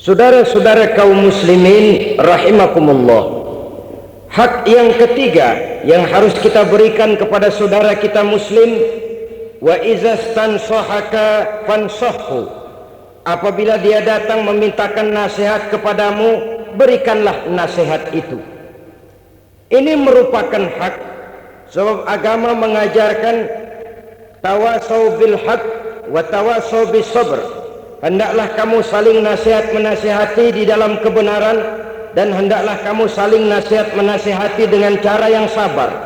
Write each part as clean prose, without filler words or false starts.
Saudara-saudara kaum muslimin rahimakumullah, hak yang ketiga yang harus kita berikan kepada saudara kita muslim, wa izastansahaka fansahhu, apabila dia datang memintakan nasihat kepadamu, berikanlah nasihat itu. Ini merupakan hak, sebab agama mengajarkan tawasau bil haq wa tawasau bis sabr. Hendaklah kamu saling nasihat menasihati di dalam kebenaran, dan hendaklah kamu saling nasihat menasihati dengan cara yang sabar.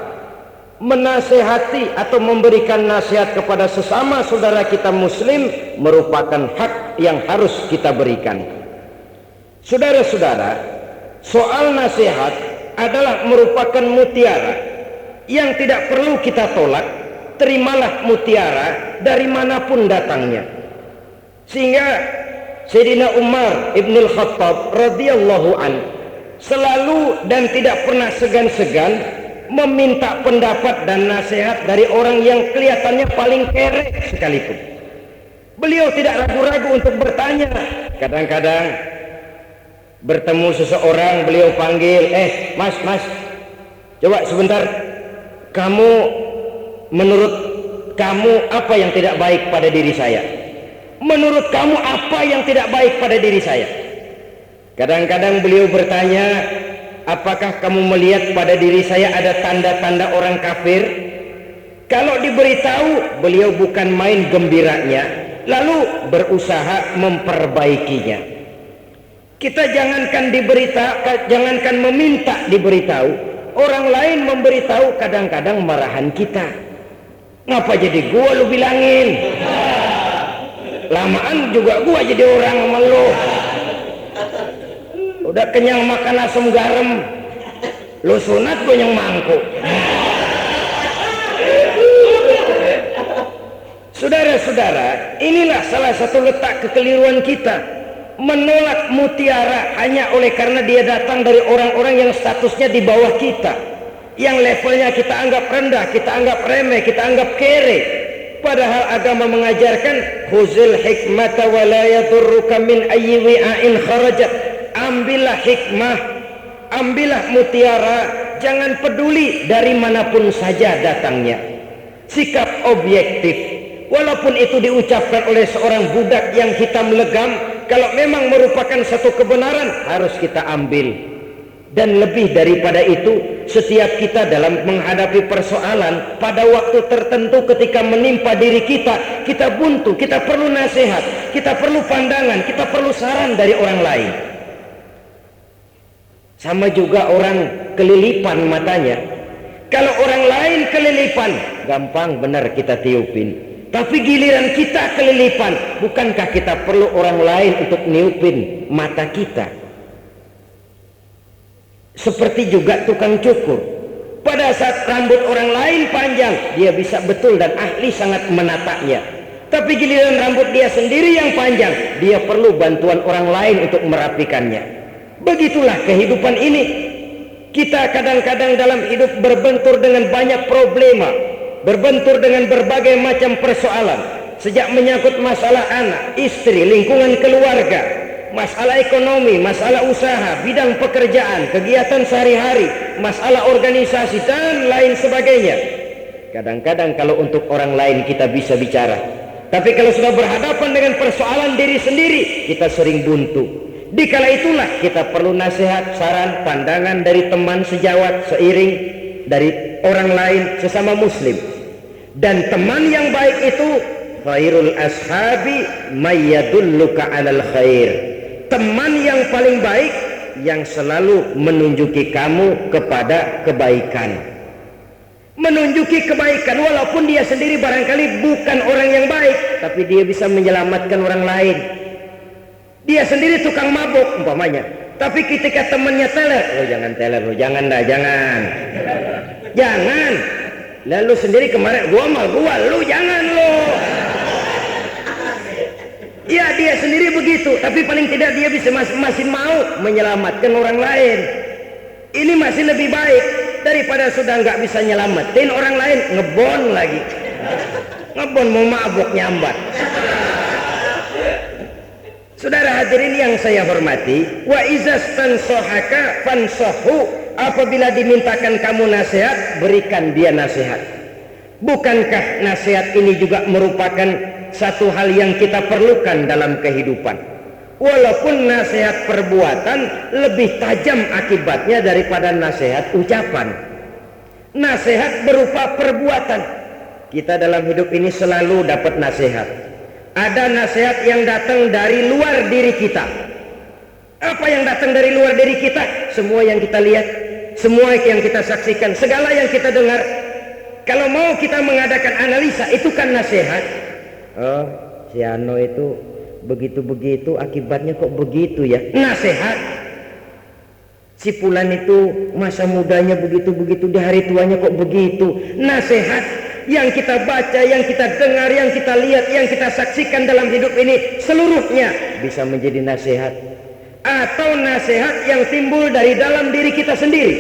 Menasihati atau memberikan nasihat kepada sesama saudara kita muslim merupakan hak yang harus kita berikan. Saudara-saudara, soal nasihat adalah merupakan mutiara yang tidak perlu kita tolak. Terimalah mutiara dari manapun datangnya. Sehingga Sayyidina Umar ibn al-Khattab radhiyallahu an selalu dan tidak pernah segan-segan meminta pendapat dan nasihat dari orang yang kelihatannya paling kere sekalipun. Beliau tidak ragu-ragu untuk bertanya. Kadang-kadang bertemu seseorang, beliau panggil, mas, coba sebentar, menurut kamu apa yang tidak baik pada diri saya? Menurut kamu apa yang tidak baik pada diri saya? Kadang-kadang beliau bertanya, apakah kamu melihat pada diri saya ada tanda-tanda orang kafir? Kalau diberitahu, beliau bukan main gembiranya, lalu berusaha memperbaikinya. Kita jangankan meminta diberitahu, orang lain memberitahu kadang-kadang marahan kita. Ngapa jadi gua lu bilangin? Lamaan juga gua jadi orang sama lu. Udah kenyang makan asam garam, lu sunat gua yang mangkuk. Saudara-saudara, inilah salah satu letak kekeliruan kita, menolak mutiara hanya oleh karena dia datang dari orang-orang yang statusnya di bawah kita, yang levelnya kita anggap rendah, kita anggap remeh, kita anggap kere. Padahal agama mengajarkan khuzil hikmata wa la yadurruka min ayyi wi'ain kharajat. Ambillah hikmah, ambillah mutiara, jangan peduli dari manapun saja datangnya. Sikap objektif, walaupun itu diucapkan oleh seorang budak yang hitam legam, kalau memang merupakan satu kebenaran harus kita ambil. Dan lebih daripada itu, setiap kita dalam menghadapi persoalan pada waktu tertentu ketika menimpa diri kita, kita buntu, kita perlu nasihat, kita perlu pandangan, kita perlu saran dari orang lain. Sama juga orang kelilipan matanya. Kalau orang lain kelilipan, gampang benar kita tiupin. Tapi giliran kita kelilipan, bukankah kita perlu orang lain untuk niupin mata kita? Seperti juga tukang cukur, pada saat rambut orang lain panjang, dia bisa betul dan ahli sangat menataknya. Tapi giliran rambut dia sendiri yang panjang, dia perlu bantuan orang lain untuk merapikannya. Begitulah kehidupan ini. Kita kadang-kadang dalam hidup berbentur dengan banyak problema, berbentur dengan berbagai macam persoalan, sejak menyangkut masalah anak, istri, lingkungan keluarga, masalah ekonomi, masalah usaha, bidang pekerjaan, kegiatan sehari-hari, masalah organisasi, dan lain sebagainya. Kadang-kadang kalau untuk orang lain kita bisa bicara, tapi kalau sudah berhadapan dengan persoalan diri sendiri, kita sering buntu. Dikala itulah kita perlu nasihat, saran, pandangan dari teman sejawat, seiring, dari orang lain, sesama muslim. Dan teman yang baik itu, khairul ashabi mayyadulluka alal khair. Teman yang paling baik yang selalu menunjuki kamu kepada kebaikan. Menunjuki kebaikan walaupun dia sendiri barangkali bukan orang yang baik, tapi dia bisa menyelamatkan orang lain. Dia sendiri tukang mabuk umpamanya, tapi ketika temannya teler, jangan teler, jangan. Jangan. Lalu sendiri kemarin gua, lu jangan lo. Ya dia sendiri begitu, tapi paling tidak dia bisa masih mau menyelamatkan orang lain. Ini masih lebih baik daripada sudah nggak bisa nyelamatin orang lain, ngebon lagi. Ngebon mau mabuk nyambat. Saudara hadirin yang saya hormati, wa izastansohaka fansohu, apabila dimintakan kamu nasihat, berikan dia nasihat. Bukankah nasihat ini juga merupakan satu hal yang kita perlukan dalam kehidupan? Walaupun nasihat perbuatan lebih tajam akibatnya daripada nasihat ucapan. Nasihat berupa perbuatan. Kita dalam hidup ini selalu dapat nasihat. Ada nasihat yang datang dari luar diri kita. Apa yang datang dari luar diri kita? Semua yang kita lihat, semua yang kita saksikan, segala yang kita dengar. Kalau mau kita mengadakan analisa, itu kan nasihat. Oh, si Ano itu begitu-begitu, akibatnya kok begitu ya? Nasihat. Si Fulan itu masa mudanya begitu-begitu, di hari tuanya kok begitu? Nasihat. Yang kita baca, yang kita dengar, yang kita lihat, yang kita saksikan dalam hidup ini, seluruhnya bisa menjadi nasihat. Atau nasihat yang timbul dari dalam diri kita sendiri.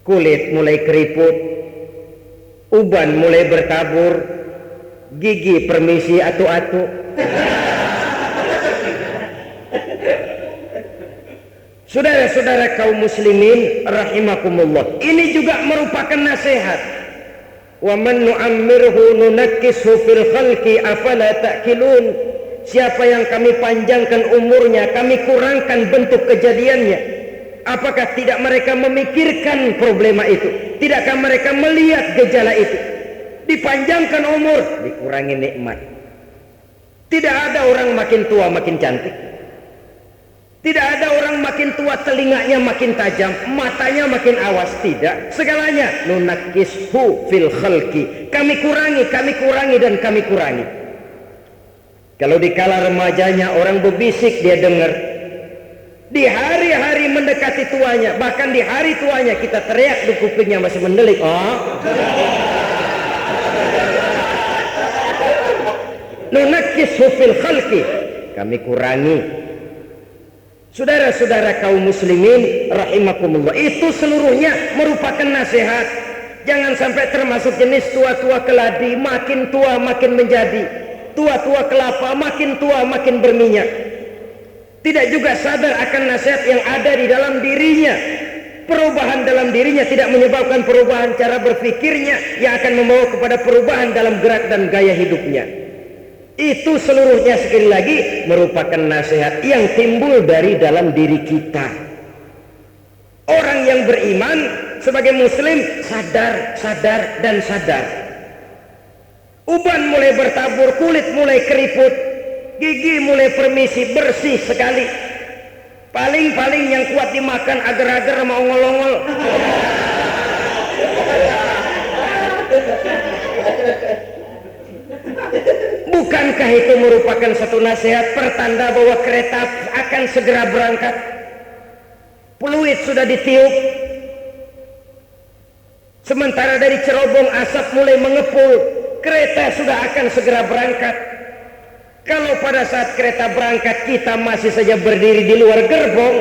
Kulit mulai keriput, uban mulai bertabur, gigi permisi atu-atu. Saudara-saudara kaum muslimin rahimakumullah, ini juga merupakan nasihat. Wa man nu'ammirhu nunakkishu fil khalqi afala ta'qilun. Siapa yang kami panjangkan umurnya, kami kurangkan bentuk kejadiannya, apakah tidak mereka memikirkan problema itu? Tidakkah mereka melihat gejala itu? Dipanjangkan umur, dikurangi nikmat. Tidak ada orang makin tua makin cantik. Tidak ada orang makin tua telinganya makin tajam, matanya makin awas. Tidak, segalanya nunakkishu fil khalqi. Kami kurangi dan kami kurangi. Kalau di kala remajanya orang berbisik dia dengar. Di hari-hari mendekati tuanya, bahkan di hari tuanya kita teriak di kupingnya masih mendelik. Oh. Nunakkishu fil khalqi. Kami kurangi. Saudara-saudara kaum muslimin rahimakumullah, itu seluruhnya merupakan nasihat. Jangan sampai termasuk jenis tua-tua keladi, makin tua makin menjadi, tua-tua kelapa makin tua makin berminyak. Tidak juga sadar akan nasihat yang ada di dalam dirinya. Perubahan dalam dirinya tidak menyebabkan perubahan cara berpikirnya yang akan membawa kepada perubahan dalam gerak dan gaya hidupnya. Itu seluruhnya sekali lagi merupakan nasihat yang timbul dari dalam diri kita. Orang yang beriman sebagai muslim sadar dan sadar. Uban mulai bertabur, kulit mulai keriput, gigi mulai permisi, bersih sekali. Paling-paling yang kuat dimakan agar-agar mau ngolong-ngol. Bukankah itu merupakan satu nasihat pertanda bahwa kereta akan segera berangkat? Peluit sudah ditiup. Sementara dari cerobong asap mulai mengepul, kereta sudah akan segera berangkat. Kalau pada saat kereta berangkat kita masih saja berdiri di luar gerbong,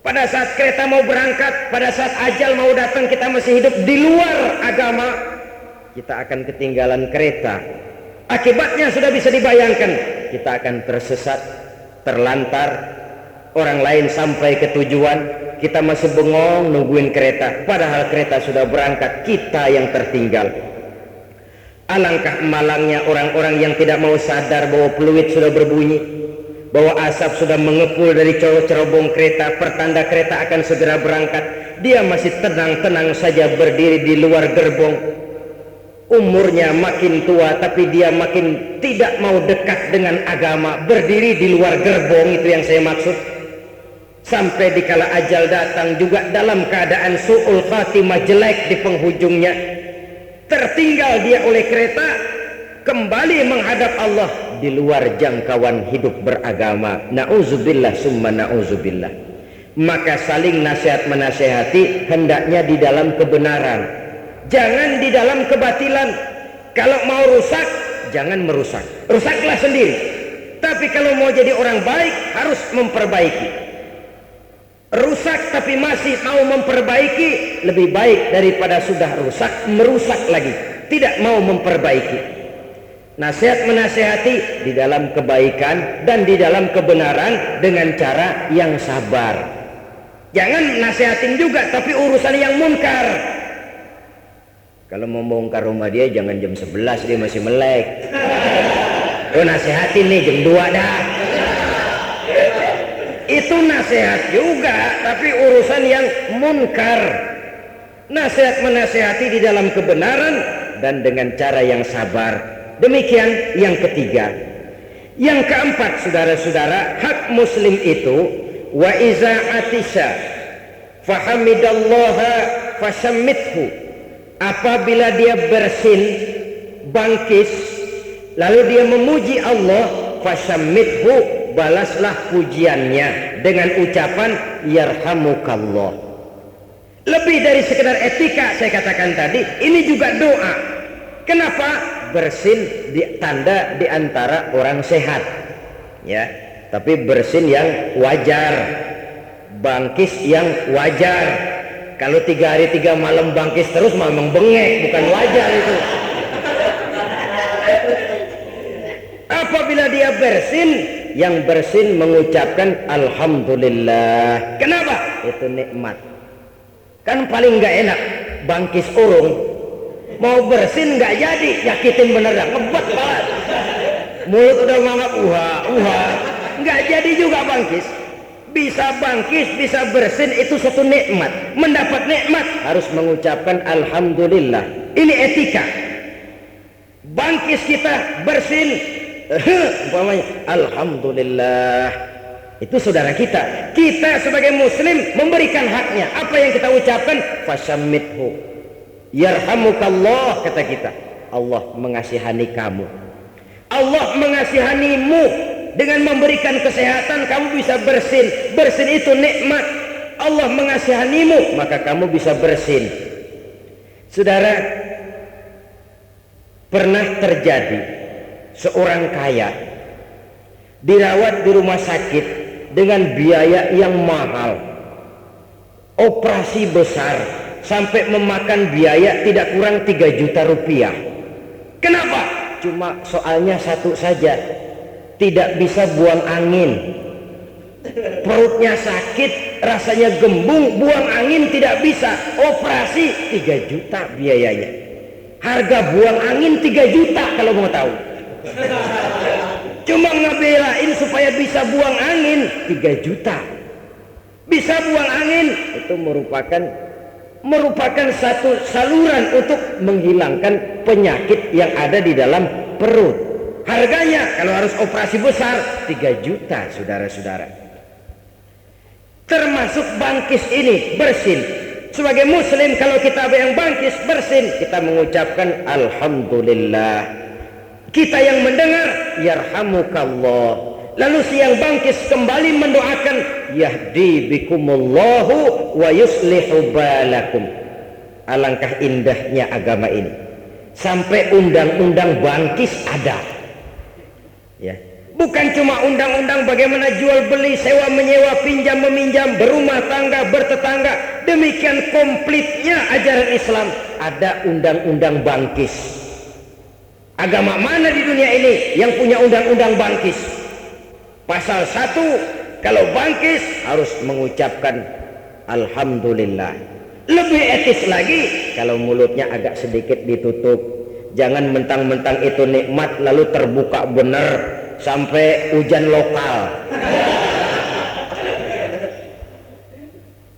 pada saat kereta mau berangkat, pada saat ajal mau datang kita masih hidup di luar agama, kita akan ketinggalan kereta. Akibatnya sudah bisa dibayangkan, kita akan tersesat, terlantar, orang lain sampai ke tujuan, kita masih bengong nungguin kereta, padahal kereta sudah berangkat, kita yang tertinggal. Alangkah malangnya orang-orang yang tidak mau sadar bahwa peluit sudah berbunyi, bahwa asap sudah mengepul dari cerobong kereta, pertanda kereta akan segera berangkat. Dia masih tenang-tenang saja berdiri di luar gerbong. Umurnya makin tua tapi dia makin tidak mau dekat dengan agama, berdiri di luar gerbong. Itu yang saya maksud. Sampai dikala ajal datang juga dalam keadaan su'ul khatimah, jelek di penghujungnya, tertinggal dia oleh kereta, kembali menghadap Allah di luar jangkauan hidup beragama. Na'udzubillah summa na'udzubillah. Maka saling nasihat menasehati hendaknya di dalam kebenaran, jangan di dalam kebatilan. Kalau mau rusak, jangan merusak, rusaklah sendiri. Tapi kalau mau jadi orang baik, harus memperbaiki. Rusak tapi masih mau memperbaiki, lebih baik daripada sudah rusak, merusak lagi, tidak mau memperbaiki. Nasihat menasehati di dalam kebaikan dan di dalam kebenaran dengan cara yang sabar. Jangan nasihatin juga tapi urusan yang munkar. Kalau mau bongkar rumah dia jangan jam 11, dia masih melek. Oh, nasihatin nih jam 2 dah. Itu nasihat juga tapi urusan yang munkar. Nasihat menasehati di dalam kebenaran dan dengan cara yang sabar. Demikian yang ketiga. Yang keempat, saudara-saudara, hak muslim itu wa iza atisha fahamidallaha fasammithu. Apabila dia bersin, bangkis, lalu dia memuji Allah, fasammithu, balaslah pujiannya dengan ucapan yarhamukallah. Lebih dari sekedar etika, saya katakan tadi, ini juga doa. Kenapa? Bersin tanda di antara orang sehat, ya. Tapi bersin yang wajar, bangkis yang wajar. Kalau 3 hari 3 malam bangkis terus memang bengek, bukan wajar itu. Apabila dia bersin, yang bersin mengucapkan alhamdulillah. Kenapa? Itu nikmat. Kan paling nggak enak bangkis urung. Mau bersin nggak jadi, nyakitin beneran, ngebet banget. Mulut udah mangap, nggak jadi juga bangkis. Bisa bangkis, bisa bersin, itu satu nikmat. Mendapat nikmat harus mengucapkan alhamdulillah. Ini etika. Bangkis kita bersin, umpamanya alhamdulillah. Itu saudara kita. Kita sebagai muslim memberikan haknya. Apa yang kita ucapkan? Fasammithu. Yarhamukallah, kata kita. Allah mengasihani kamu. Allah mengasihanimu dengan memberikan kesehatan. Kamu bisa bersin. Bersin itu nikmat. Allah mengasihanimu, maka kamu bisa bersin. Saudara, pernah terjadi seorang kaya dirawat di rumah sakit dengan biaya yang mahal, operasi besar, sampai memakan biaya tidak kurang 3 juta rupiah. Kenapa? Cuma soalnya satu saja, tidak bisa buang angin. Perutnya sakit, rasanya gembung, buang angin tidak bisa. Operasi 3 juta biayanya. Harga buang angin 3 juta kalau mau tahu. Cuma ngebelain supaya bisa buang angin 3 juta. Bisa buang angin, itu merupakan satu saluran untuk menghilangkan penyakit yang ada di dalam perut. Harganya kalau harus operasi besar 3 juta, saudara-saudara. Termasuk bangkis ini, bersin. Sebagai muslim, kalau kita yang bangkis, bersin, kita mengucapkan alhamdulillah. Kita yang mendengar yarhamukallah. Lalu si yang bangkis kembali mendoakan yahdi bikumullahu wa yuslihu balakum. Alangkah indahnya agama ini. Sampai undang-undang bangkis ada. Ya. Bukan cuma undang-undang bagaimana jual beli, sewa menyewa, pinjam meminjam, berumah tangga, bertetangga. Demikian komplitnya ajaran Islam. Ada undang-undang bangkis. Agama mana di dunia ini yang punya undang-undang bangkis? Pasal 1, kalau bangkis harus mengucapkan alhamdulillah. Lebih etis lagi kalau mulutnya agak sedikit ditutup. Jangan mentang-mentang itu nikmat lalu terbuka benar sampai hujan lokal.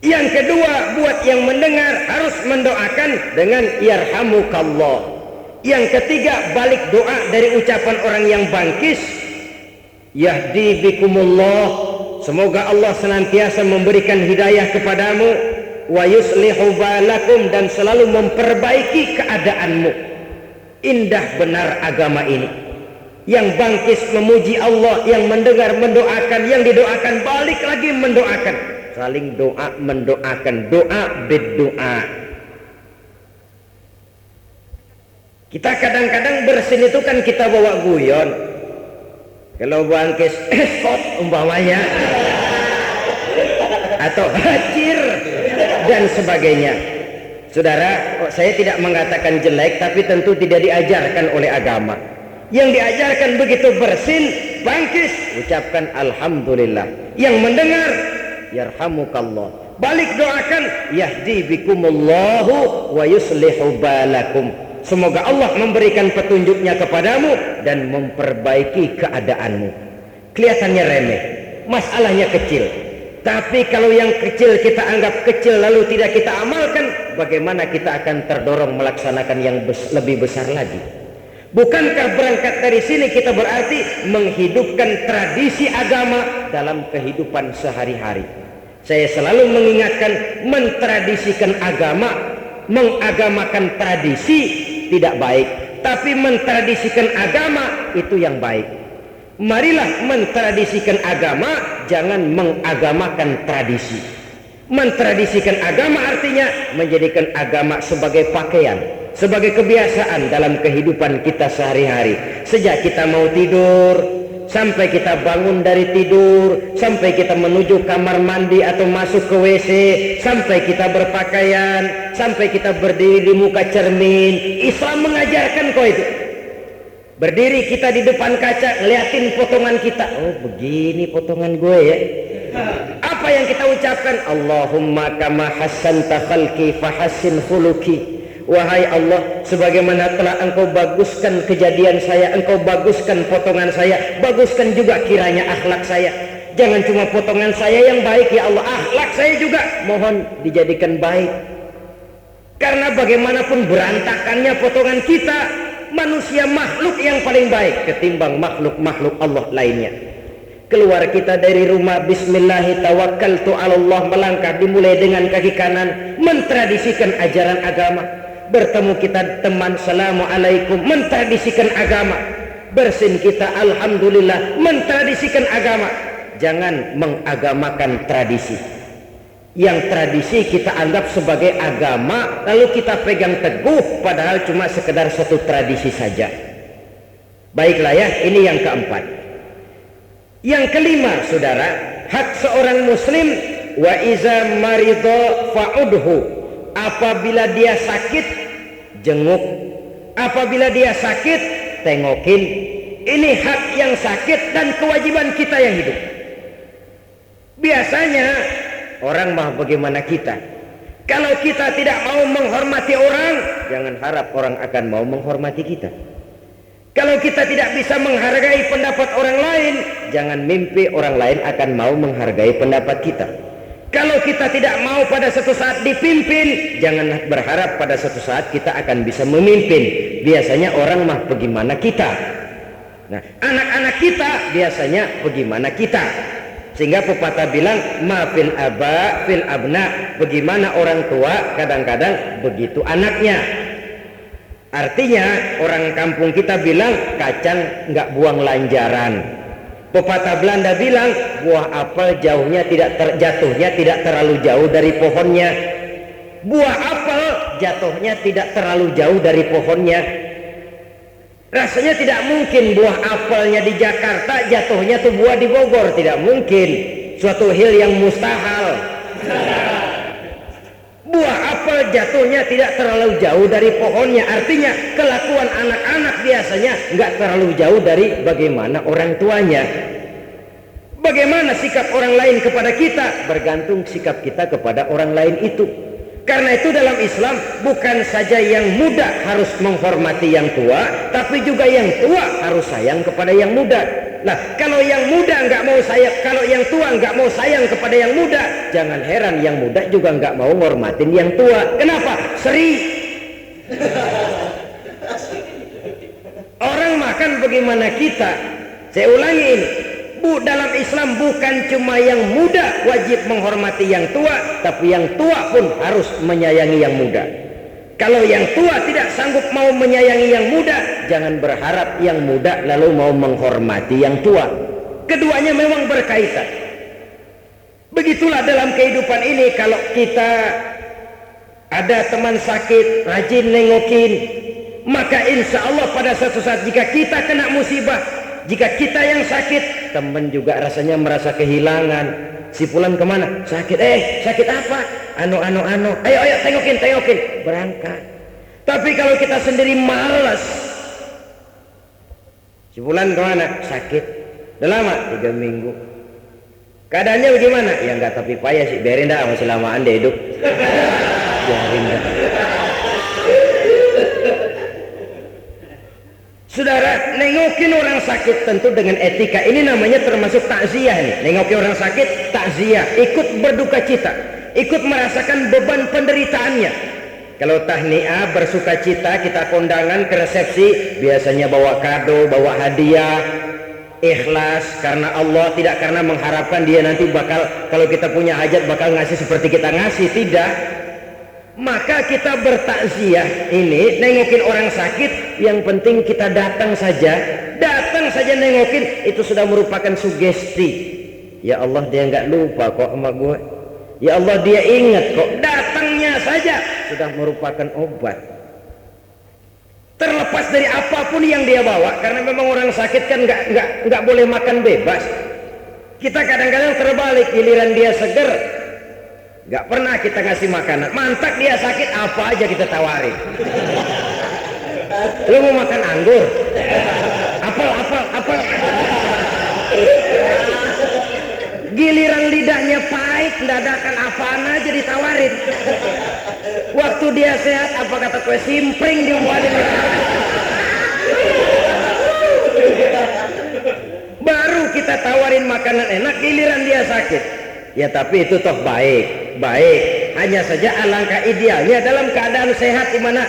Yang kedua, buat yang mendengar harus mendoakan dengan yarhamukallah. Yang ketiga, balik doa dari ucapan orang yang bangkis, yahdi bikumullah, semoga Allah senantiasa memberikan hidayah kepadamu, wa yuslihu balakum, dan selalu memperbaiki keadaanmu. Indah benar agama ini. Yang bangkis memuji Allah, yang mendengar mendoakan, yang didoakan balik lagi mendoakan. Saling doa mendoakan, doa bid-doa. Kita kadang-kadang bersin itu kan kita bawa guyon. Kalau bangkis esot umpamanya, atau hacir dan sebagainya. Saudara, saya tidak mengatakan jelek, tapi tentu tidak diajarkan oleh agama. Yang diajarkan begitu bersin, bangkis, ucapkan alhamdulillah. Yang mendengar, yarhamukallah. Balik doakan, yahdi bikumullahu wa yuslihu balakum. Semoga Allah memberikan petunjuknya kepadamu dan memperbaiki keadaanmu. Kelihatannya remeh, masalahnya kecil. Tapi kalau yang kecil kita anggap kecil lalu tidak kita amalkan, bagaimana kita akan terdorong melaksanakan yang lebih besar lagi? Bukankah berangkat dari sini kita berarti menghidupkan tradisi agama dalam kehidupan sehari-hari? Saya selalu mengingatkan, mentradisikan agama, mengagamakan tradisi tidak baik, tapi mentradisikan agama itu yang baik. Marilah mentradisikan agama, jangan mengagamakan tradisi. Mentradisikan agama artinya menjadikan agama sebagai pakaian, sebagai kebiasaan dalam kehidupan kita sehari-hari. Sejak kita mau tidur, sampai kita bangun dari tidur, sampai kita menuju kamar mandi atau masuk ke WC, sampai kita berpakaian, sampai kita berdiri di muka cermin, Islam mengajarkan kok itu. Berdiri kita di depan kaca, ngeliatin potongan kita. Oh, begini potongan gue ya. Apa yang kita ucapkan? Allahumma kama hassanta khalqi fahassin khuluqi. Wahai Allah, sebagaimana telah engkau baguskan kejadian saya, engkau baguskan potongan saya, baguskan juga kiranya akhlak saya. Jangan cuma potongan saya yang baik ya Allah, akhlak saya juga mohon dijadikan baik. Karena bagaimanapun berantakannya potongan kita, manusia makhluk yang paling baik ketimbang makhluk-makhluk Allah lainnya. Keluar kita dari rumah, bismillahi tawakkaltu ala Allah, melangkah dimulai dengan kaki kanan, mentradisikan ajaran agama. Bertemu kita teman, assalamualaikum, mentradisikan agama. Bersin kita, alhamdulillah, mentradisikan agama. Jangan mengagamakan tradisi. Yang tradisi kita anggap sebagai agama, lalu kita pegang teguh, padahal cuma sekedar satu tradisi saja. Baiklah ya, ini yang keempat. Yang kelima, saudara, hak seorang muslim, wa iza maridho fa'udhu. Apabila dia sakit, jenguk. Apabila dia sakit, tengokin. Ini hak yang sakit dan kewajiban kita yang hidup. Biasanya orang mah bagaimana kita? Kalau kita tidak mau menghormati orang, jangan harap orang akan mau menghormati kita. Kalau kita tidak bisa menghargai pendapat orang lain, jangan mimpi orang lain akan mau menghargai pendapat kita. Kalau kita tidak mau pada suatu saat dipimpin, jangan berharap pada suatu saat kita akan bisa memimpin. Biasanya orang mah bagaimana kita. Nah, anak-anak kita biasanya bagaimana kita. Sehingga pepatah bilang, ma fil aba fil abna. Bagaimana orang tua, kadang-kadang begitu anaknya. Artinya orang kampung kita bilang, kacang nggak buang lanjaran. Pepatah Belanda bilang, buah apel jatuhnya tidak terlalu jauh dari pohonnya. Buah apel jatuhnya tidak terlalu jauh dari pohonnya. Rasanya tidak mungkin buah apelnya di Jakarta jatuhnya tuh buah di Bogor, tidak mungkin. Suatu hal yang mustahil. Buah apel jatuhnya tidak terlalu jauh dari pohonnya. Artinya kelakuan anak-anak biasanya nggak terlalu jauh dari bagaimana orang tuanya. Bagaimana sikap orang lain kepada kita, bergantung sikap kita kepada orang lain itu. Karena itu dalam Islam bukan saja yang muda harus menghormati yang tua, tapi juga yang tua harus sayang kepada yang muda. Nah, kalau yang muda nggak mau sayang, kalau yang tua nggak mau sayang kepada yang muda, jangan heran yang muda juga nggak mau ngormatin yang tua. Kenapa? Seri. Orang makan bagaimana kita. Saya ulangi ini. Dalam Islam bukan cuma yang muda wajib menghormati yang tua, tapi yang tua pun harus menyayangi yang muda. Kalau yang tua tidak sanggup mau menyayangi yang muda, jangan berharap yang muda lalu mau menghormati yang tua. Keduanya memang berkaitan. Begitulah dalam kehidupan ini, kalau kita ada teman sakit, rajin nengokin, maka insya Allah pada suatu saat jika kita kena musibah, jika kita yang sakit, teman juga rasanya merasa kehilangan. Si Fulan kemana? Sakit. Sakit apa? Ayo tengokin. Berangkat. Tapi kalau kita sendiri malas, Si fulan kemana? Sakit. Udah lama? 3 minggu. Keadaannya bagaimana? Ya enggak, tapi payah sih. Biarin dah, masih lamaan dia hidup. Biarin dah. Saudara, nengokin orang sakit tentu dengan etika. Ini namanya termasuk takziah nih. Nengokin orang sakit, takziah. Ikut berduka cita, ikut merasakan beban penderitaannya. Kalau tahniah, bersuka cita, kita kondangan ke resepsi, biasanya bawa kado, bawa hadiah, ikhlas karena Allah, tidak karena mengharapkan dia nanti bakal, kalau kita punya hajat bakal ngasih seperti kita ngasih, tidak. Maka kita bertakziah ini, nengokin orang sakit, yang penting kita datang saja nengokin, itu sudah merupakan sugesti. Ya Allah, dia nggak lupa kok sama gue. Ya Allah, dia ingat kok. Datangnya saja sudah merupakan obat. Terlepas dari apapun yang dia bawa, karena memang orang sakit kan nggak boleh makan bebas. Kita kadang-kadang terbalik, giliran dia seger, nggak pernah kita ngasih makanan. Mantak dia sakit, apa aja kita tawarin. Lu mau makan anggur? Apel. Giliran lidahnya pahit, dadakan apaan aja ditawarin. Waktu dia sehat, apa kata kue simpring diumuatin. Baru kita tawarin makanan enak, giliran dia sakit. Ya tapi itu toh baik. Hanya saja alangkah idealnya dalam keadaan sehat, dimana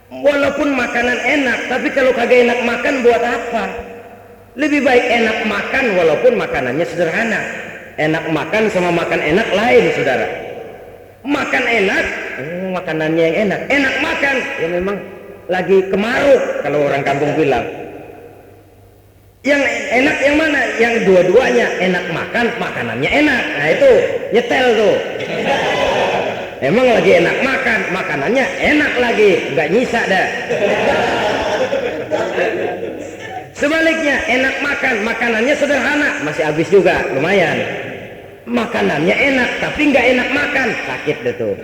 walaupun makanan enak, tapi kalau kagak enak makan buat apa? Lebih baik enak makan walaupun makanannya sederhana. Enak makan sama makan enak lain, saudara. Makan enak, makanannya yang enak. Enak makan, ya memang lagi kemaruk kalau orang kampung bilang. Yang enak yang mana? Yang dua-duanya enak makan, makanannya enak. Nah itu nyetel tuh. Emang lagi enak makan, makanannya enak lagi, nggak nyisa dah. Sebaliknya enak makan, makanannya sederhana, masih habis juga, lumayan. Makanannya enak, tapi nggak enak makan, sakit deh tuh.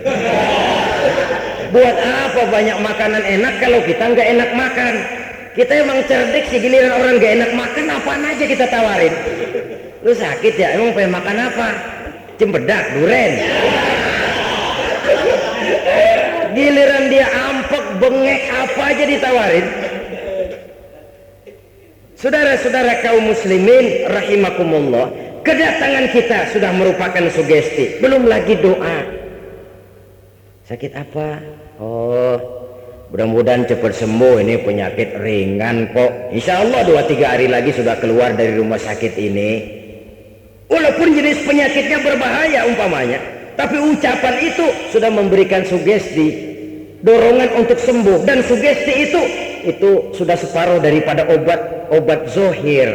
Buat apa banyak makanan enak kalau kita nggak enak makan? Kita emang cerdik sih, giliran orang nggak enak makan, apaan aja kita tawarin. Lu sakit ya, emang pengen makan apa? Cempedak, duren. Giliran dia ampek, bengek, apa aja ditawarin. Saudara-saudara kaum muslimin rahimakumullah, kedatangan kita sudah merupakan sugesti. Belum lagi doa. Sakit apa? Oh, mudah-mudahan cepat sembuh, ini penyakit ringan kok. Insya Allah 2-3 hari lagi sudah keluar dari rumah sakit ini. Walaupun jenis penyakitnya berbahaya umpamanya, tapi ucapan itu sudah memberikan sugesti, dorongan untuk sembuh. Dan sugesti itu sudah separuh daripada obat zohir.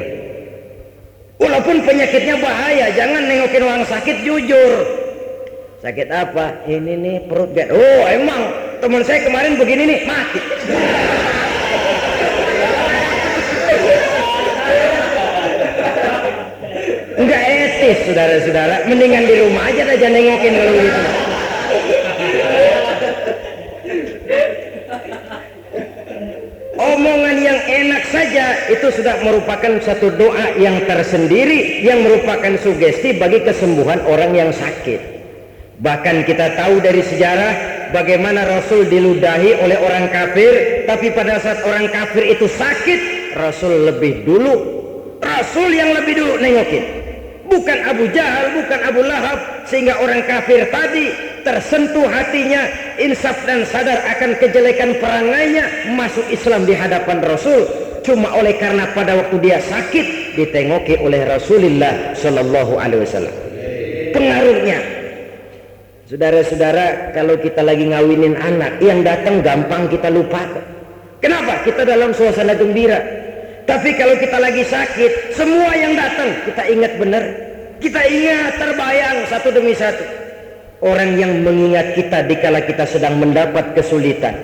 Walaupun penyakitnya bahaya, jangan nengokin orang sakit jujur. Sakit apa? Ini nih perut gak. Oh emang teman saya kemarin begini nih, mati. Enggak etis, saudara-saudara. Mendingan di rumah aja aja nengokin kalau gitu. Omongan yang enak saja itu sudah merupakan satu doa yang tersendiri, yang merupakan sugesti bagi kesembuhan orang yang sakit. Bahkan kita tahu dari sejarah bagaimana Rasul diludahi oleh orang kafir, tapi pada saat orang kafir itu sakit, Rasul lebih dulu, Rasul yang lebih dulu nengokin. Bukan Abu Jahal, bukan Abu Lahab, sehingga orang kafir tadi tersentuh hatinya, insaf dan sadar akan kejelekan perangainya, masuk Islam di hadapan Rasul, cuma oleh karena pada waktu dia sakit ditengoki oleh Rasulullah Shallallahu Alaihi Wasallam. Pengaruhnya, saudara-saudara, kalau kita lagi ngawinin anak, yang datang gampang kita lupa. Kenapa? Kita dalam suasana gembira. Tapi kalau kita lagi sakit, semua yang datang kita ingat benar, kita ingat terbayang satu demi satu. Orang yang mengingat kita dikala kita sedang mendapat kesulitan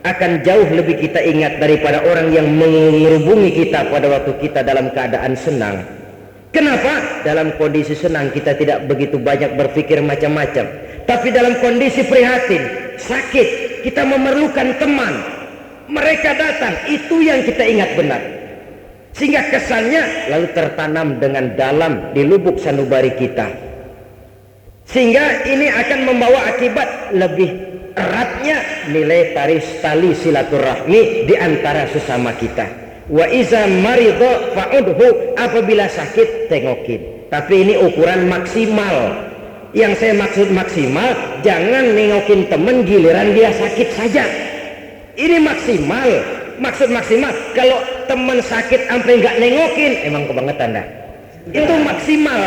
akan jauh lebih kita ingat daripada orang yang menghubungi kita pada waktu kita dalam keadaan senang. Kenapa? Dalam kondisi senang kita tidak begitu banyak berpikir macam-macam, tapi dalam kondisi prihatin, sakit, kita memerlukan teman, mereka datang, itu yang kita ingat benar. sehingga kesannya lalu tertanam dengan dalam di lubuk sanubari kita, sehingga ini akan membawa akibat lebih eratnya nilai tali silaturahmi di antara sesama kita. Wa iza maridho fa'udhu, apabila sakit tengokin. Tapi ini ukuran maksimal. Yang saya maksud maksimal, jangan nengokin temen giliran dia sakit saja. Ini maksimal. Maksud maksimal, kalau teman sakit sampai nggak nengokin, emang kebangetan dah. Itu maksimal.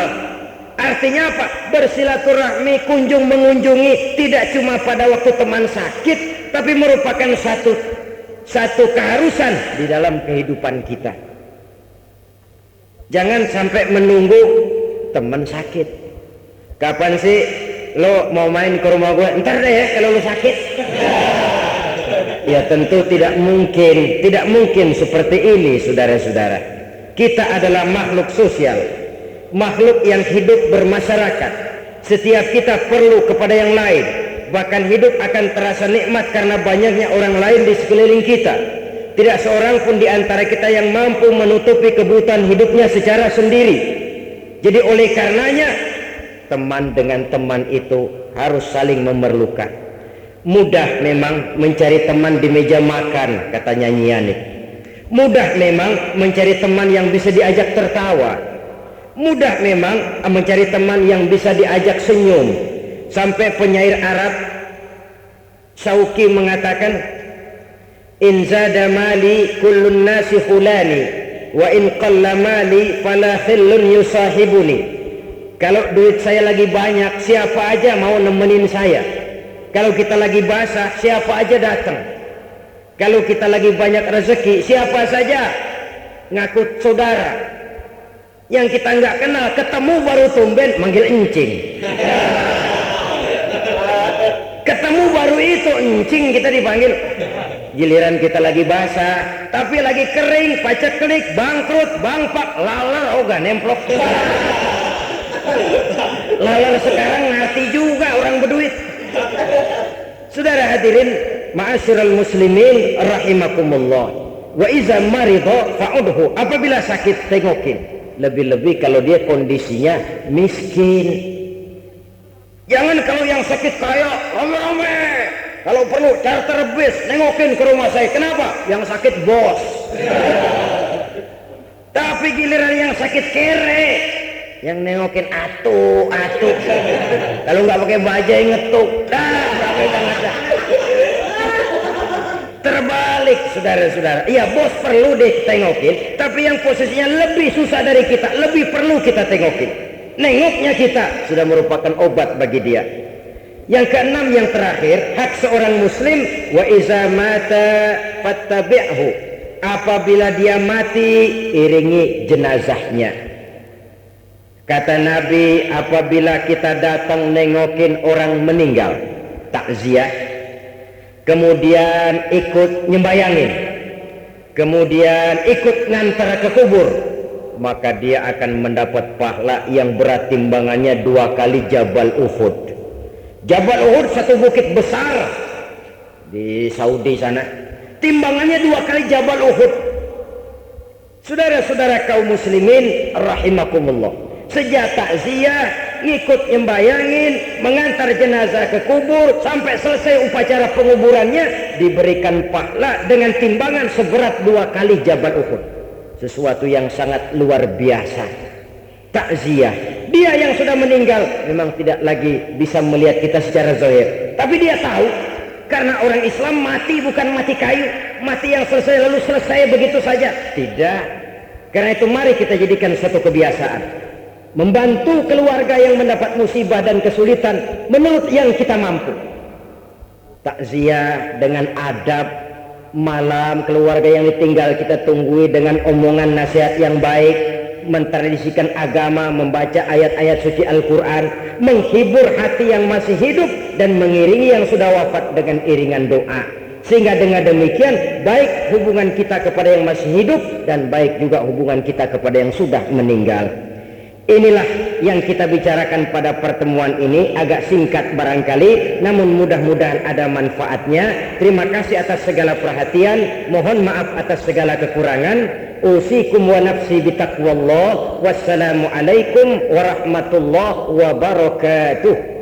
Artinya apa? Bersilaturahmi, kunjung mengunjungi, tidak cuma pada waktu teman sakit, tapi merupakan satu keharusan di dalam kehidupan kita. Jangan sampai menunggu teman sakit. Kapan sih lo mau main ke rumah gue? Ntar deh ya kalau lo sakit. Ya tentu tidak mungkin seperti ini, saudara-saudara. Kita adalah makhluk sosial, makhluk yang hidup bermasyarakat. Setiap kita perlu kepada yang lain. Bahkan hidup akan terasa nikmat karena banyaknya orang lain di sekeliling kita. Tidak seorang pun di antara kita yang mampu menutupi kebutuhan hidupnya secara sendiri. Jadi oleh karenanya, teman dengan teman itu harus saling memerlukan. Mudah memang mencari teman di meja makan, kata nyanyian. Mudah memang mencari teman yang bisa diajak tertawa. Mudah memang mencari teman yang bisa diajak senyum. Sampai penyair Arab Syauqi mengatakan, in zada mali kullun nasi khulani wa in qalla mali fala khillun yusahibuni. Kalau duit saya lagi banyak, siapa aja mau nemenin saya. Kalau kita lagi basah, siapa aja datang. Kalau kita lagi banyak rezeki, siapa saja ngaku saudara. Yang kita nggak kenal, ketemu baru tumben manggil encing. Ketemu baru itu encing kita dipanggil. Giliran kita lagi basah, tapi lagi kering, paceklik, bangkrut, bangpak, laler, oga nemplok. Laler sekarang ngerti juga orang berduit. Saudara hadirin ma'asyiral muslimin rahimakumullah, wa iza maridho fa'udhu, apabila sakit tengokin. Lebih-lebih kalau dia kondisinya miskin. Jangan kalau yang sakit kaya rame-rame, kalau perlu charter bis nengokin ke rumah saya. Kenapa? Yang sakit bos. Tapi giliran yang sakit kere, yang nengokin atu. Kalau nggak pakai bajai ngetuk, terbalik, saudara-saudara. Iya, bos perlu ditengokin, tapi yang posisinya lebih susah dari kita, lebih perlu kita tengokin. Nengoknya kita sudah merupakan obat bagi dia. Yang keenam, yang terakhir, hak seorang muslim, wa iza mata fattabi'hu, apabila dia mati iringi jenazahnya. Kata Nabi, apabila kita datang nengokin orang meninggal, takziah, kemudian ikut nyembayangin, kemudian ikut ngantar ke kubur, maka dia akan mendapat pahala yang berat timbangannya 2 kali Jabal Uhud. Jabal Uhud satu bukit besar di Saudi sana, timbangannya 2 kali Jabal Uhud. Saudara-saudara kaum muslimin rahimakumullah, sejak takziah, ngikut nyembayangin, mengantar jenazah ke kubur, sampai selesai upacara penguburannya, diberikan pahala dengan timbangan seberat 2 kali Jabal Uhud. Sesuatu yang sangat luar biasa. Takziah, dia yang sudah meninggal memang tidak lagi bisa melihat kita secara zahir, tapi dia tahu, karena orang Islam mati bukan mati kayu, mati yang selesai lalu selesai begitu saja. Tidak. Karena itu mari kita jadikan satu kebiasaan, membantu keluarga yang mendapat musibah dan kesulitan menurut yang kita mampu. Takziah dengan adab, malam keluarga yang ditinggal kita tunggui dengan omongan nasihat yang baik, mentradisikan agama, membaca ayat-ayat suci Al-Quran, menghibur hati yang masih hidup dan mengiringi yang sudah wafat dengan iringan doa. Sehingga dengan demikian baik hubungan kita kepada yang masih hidup dan baik juga hubungan kita kepada yang sudah meninggal. Inilah yang kita bicarakan pada pertemuan ini, agak singkat barangkali, namun mudah-mudahan ada manfaatnya. Terima kasih atas segala perhatian, mohon maaf atas segala kekurangan. Usikum wa nafsi bitaqwallah. Wassalamualaikum warahmatullahi wabarakatuh.